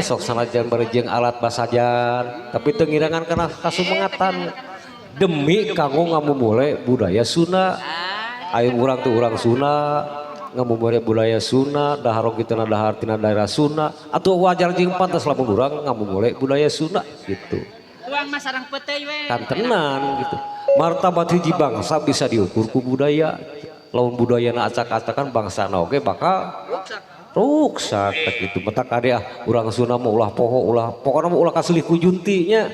Sok sanajan berejeng alat basajan tapi tengirangan karena kasumengatan demi kanggo ngamumule budaya Sunda. Ayo urang tuh urang Sunda ngamumule budaya Sunda dahar kita dahar tina daerah Sunda atau wajar jeung pantas lamun urang ngamumule budaya Sunda gitu. Uang mah sareng peuteuy we. Kan tenan gitu. Martabat hiji bangsa bisa diukur ku budaya. Lamun budayana acak-acakan bangsana oge bakal ruksak gitu. Mata kade urang Sunda mah ulah poho ulah pokona mah ulah kasilih ku juntinya.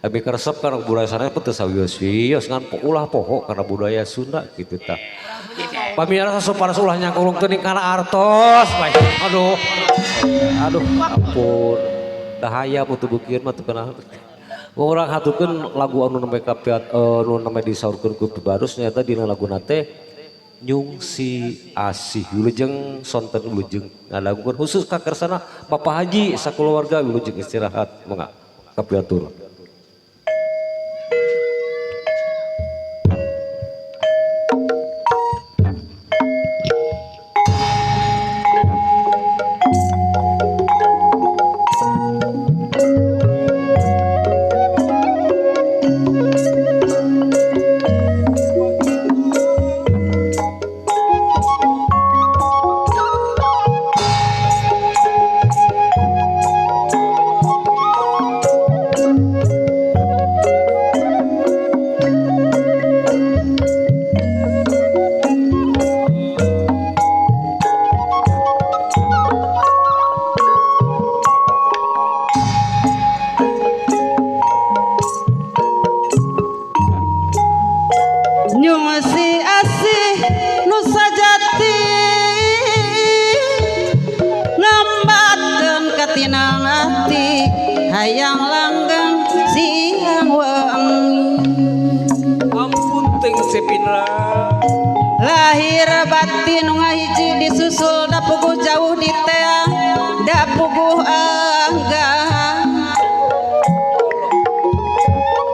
Abi karesep kana budaya sana teu sawios-wios ngan ulah poho karena budaya Sunda gitu tah. Pamiyara sasoparas ulah nyangkulung teuing kana artos. Aduh. Aduh ampun. Dahaya mutu bukieun mah teu kenal. Orang hatukeun lagu anu nembe kapiat anu nembe disaurkeun ku Barus nyata dina laguna teh Nyungsi Asih wilujeng sonten wilujeng ngadagukeun khusus ka kersana Bapak Haji sakeluarga wilujeng istirahat mangga kapiatur. Nyungsi asih nu sajati ngambatkeun katinang ati hayang langgeng siang wengi. Ampun teng Sepinra. Lahir batin nu ngahiji disusul da puguh jauh di teang da puguh anggang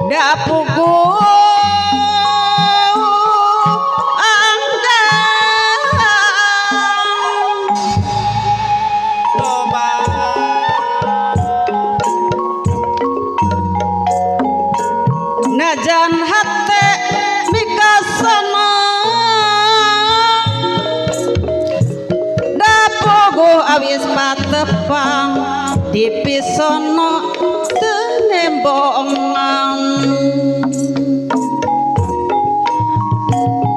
da puguh najan hate mikasana da puguh awis patepang dipisono teu nembongan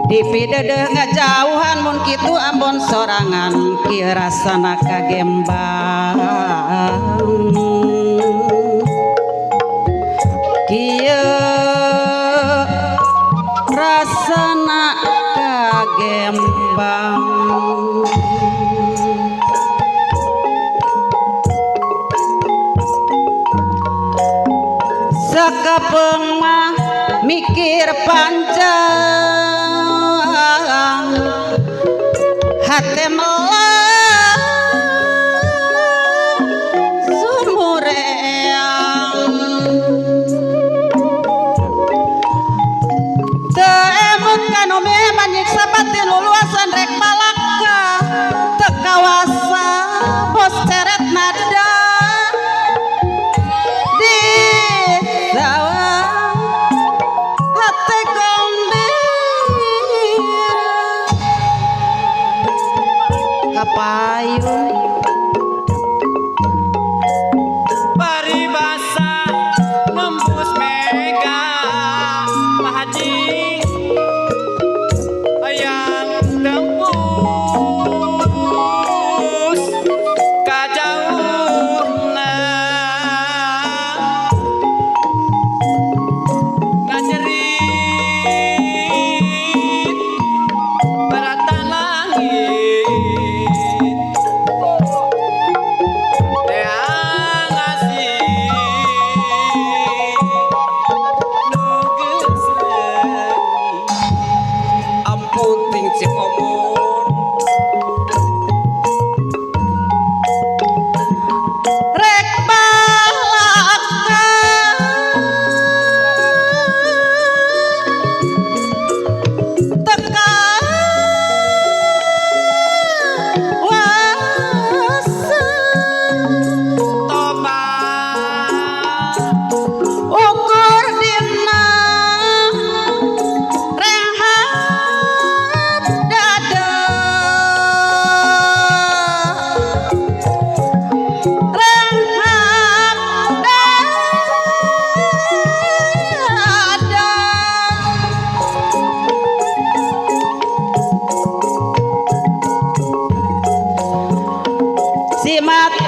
dipidedeh ngajauhan mun kitu ambon sorangan kieu rasana kagembang kieu rasana kagembang. Sakapeung mah mikir panjang hate melah sumureang teu emut kanu meman nyiksa batin luluasan rek balaka teu kawasa bos ceret nada di sawah hate gembira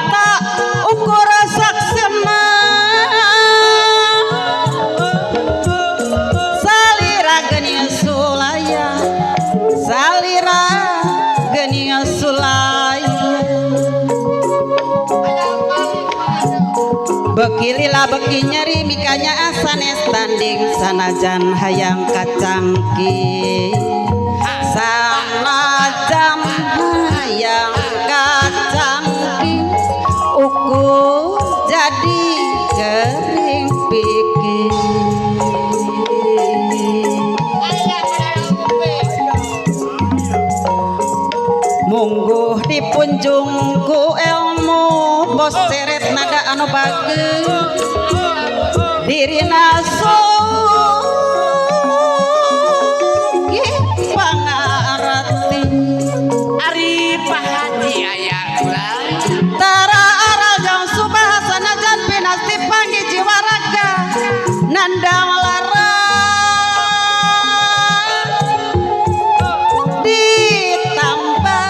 mata ukur saksema salira geuning sulaya salira geuning sulaya beki lila beki nyeri mikanya asanes tanding sanajan hayang kacangki sanajan hayang kacangki ukur jadi kering pikir mungguh dipunjung ku ilmu bos seret nada anu bageus dirina sugih pangarti Ari Pak Haji aya ulah. tara aral jang subahasana jan pinasti panggih jiwa raga nandang lara ditambah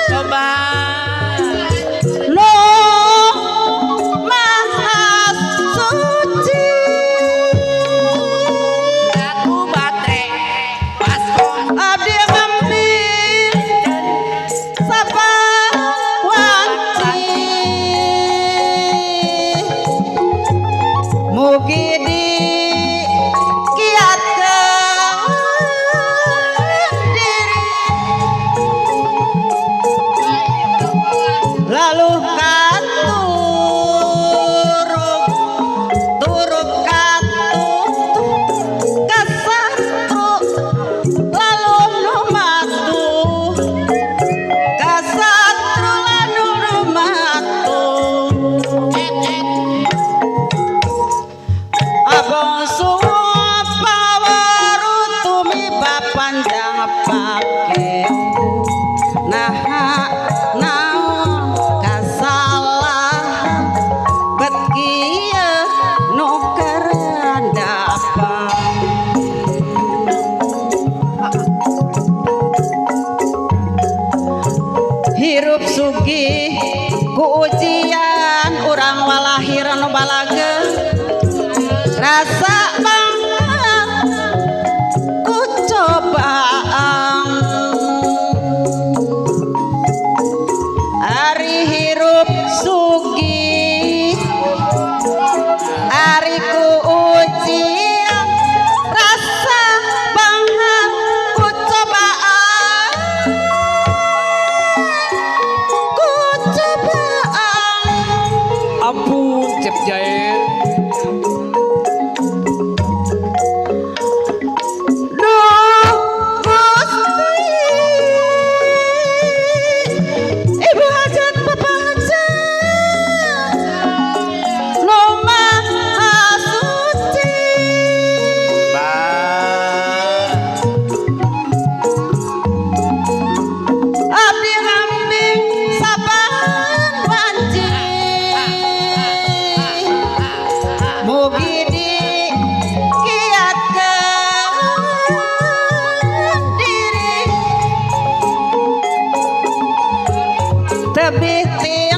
Coba aku batre paskon mugi di kiatkeun diri lalu turuk katutup kasatru lalu numatu kasatru lalu numatu abang suwa pawaru tumi bapanjang pake nah naon kasalahan bet kieu nu kerendapan hirup sugih ku ujian urang walahir nu balageun rasa banget ku cobaan ari hirup sugih ari ku ujian rasa banget ku cobaan Ampun Cep Jair. Duh Gusti Ibu hajat Bapak hajat nu maha suci abdi ngambing saban wanci mugi dikiatkeun diri tebih tiang